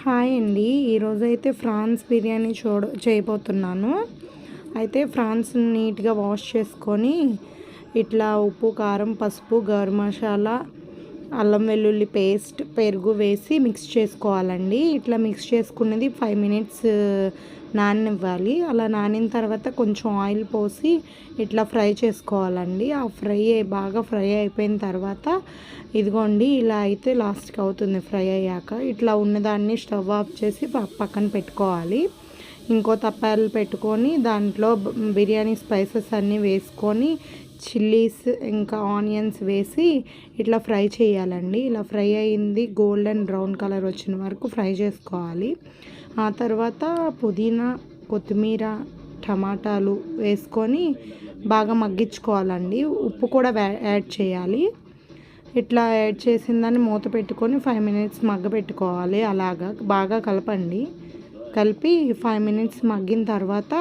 Hi అండి. ఈరోజైతే France biryani చేయబోతున్నాను. అయితే ఫ్రాన్స్ నీట్గా వాష్ చేసుకొని ఇట్లా ఉప్పు, కారం, పసుపు, గరం మసాలా, అల్లం వెల్లుల్లి పేస్ట్, పెరుగు వేసి మిక్స్ చేసుకోవాలండి. ఇట్లా మిక్స్ చేసుకున్నది 5 మినిట్స్ నాననివ్వాలి. అలా నానిన తర్వాత కొంచెం ఆయిల్ పోసి ఇట్లా ఫ్రై చేసుకోవాలండి. ఆ బాగా ఫ్రై అయిపోయిన తర్వాత ఇదిగోండి ఇలా అయితే లాస్ట్కి అవుతుంది. ఫ్రై అయ్యాక ఇట్లా ఉన్నదాన్ని స్టవ్ ఆఫ్ చేసి పక్కన పెట్టుకోవాలి. ఇంకో తప్పాలు పెట్టుకొని దాంట్లో బిర్యానీ స్పైసెస్ అన్నీ వేసుకొని చిల్లీస్ ఇంకా ఆనియన్స్ వేసి ఇట్లా ఫ్రై చేయాలండి. ఇలా ఫ్రై అయింది గోల్డెన్ బ్రౌన్ కలర్ వచ్చిన వరకు ఫ్రై చేసుకోవాలి. ఆ తర్వాత పుదీనా, కొత్తిమీర, టమాటాలు వేసుకొని బాగా మగ్గించుకోవాలండి. ఉప్పు కూడా యాడ్ చేయాలి. ఇట్లా యాడ్ చేసిన దాన్ని మూత పెట్టుకొని 5 మినిట్స్ మగ్గబెట్టుకోవాలి. అలాగా బాగా కలపండి. కలిపి 5 మినిట్స్ మగ్గిన తర్వాత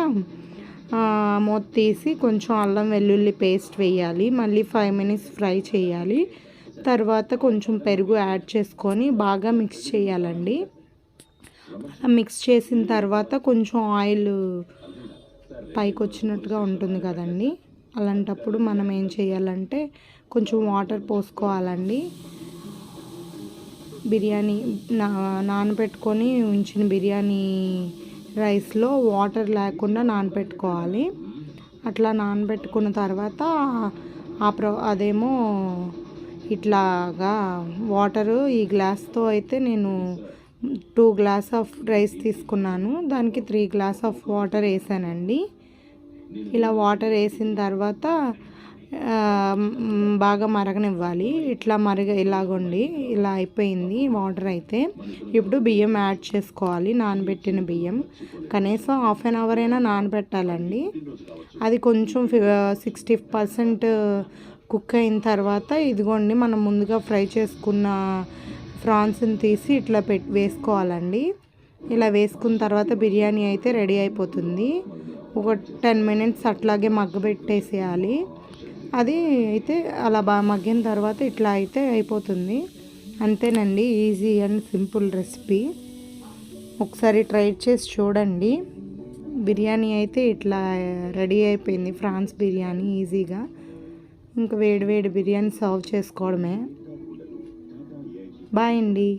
మూత తీసి కొంచెం అల్లం వెల్లుల్లి పేస్ట్ వేయాలి. మళ్ళీ 5 మినిట్స్ ఫ్రై చేయాలి. తర్వాత కొంచెం పెరుగు యాడ్ చేసుకొని బాగా మిక్స్ చేయాలండి. అలా మిక్స్ చేసిన తర్వాత కొంచెం ఆయిల్ పైకి వచ్చినట్టుగా ఉంటుంది కదండి. అలాంటప్పుడు మనం ఏం చేయాలంటే కొంచెం వాటర్ పోసుకోవాలండి. బిర్యానీ నానబెట్టుకొని ఉంచిన బిర్యానీ రైస్లో వాటర్ లేకుండా నానబెట్టుకోవాలి. అట్లా నానబెట్టుకున్న తర్వాత అదేమో ఇట్లాగా వాటరు ఈ గ్లాస్తో అయితే నేను 2 గ్లాస్ ఆఫ్ రైస్ తీసుకున్నాను. దానికి 3 గ్లాస్ ఆఫ్ వాటర్ వేసానండి. ఇలా వాటర్ వేసిన తర్వాత బాగా మరగనివ్వాలి. ఇట్లా ఇలాగండి ఇలా అయిపోయింది వాటర్ అయితే. ఇప్పుడు బియ్యం యాడ్ చేసుకోవాలి. నానబెట్టిన బియ్యం కనీసం హాఫ్ అన్ అవర్ అయినా నానబెట్టాలండి. అది కొంచెం 60% కుక్ అయిన తర్వాత ఇదిగోండి మనం ముందుగా ఫ్రై చేసుకున్న ఫ్రాన్స్ని తీసి ఇట్లా వేసుకోవాలండి. ఇలా వేసుకున్న తర్వాత బిర్యానీ అయితే రెడీ అయిపోతుంది. ఒక 10 మినిట్స్ అట్లాగే మగ్గబెట్టేసేయాలి. అది అయితే అలా బాగా మగ్గిన తర్వాత ఇట్లా అయితే అయిపోతుంది. అంతేనండి, ఈజీ అండ్ సింపుల్ రెసిపీ. ఒకసారి ట్రై చేసి చూడండి. బిర్యానీ అయితే ఇట్లా రెడీ అయిపోయింది. ఫ్రాన్స్ బిర్యానీ ఈజీగా. ఇంకా వేడి వేడి బిర్యానీ సర్వ్ చేసుకోవడమే. బాయ్ అండి.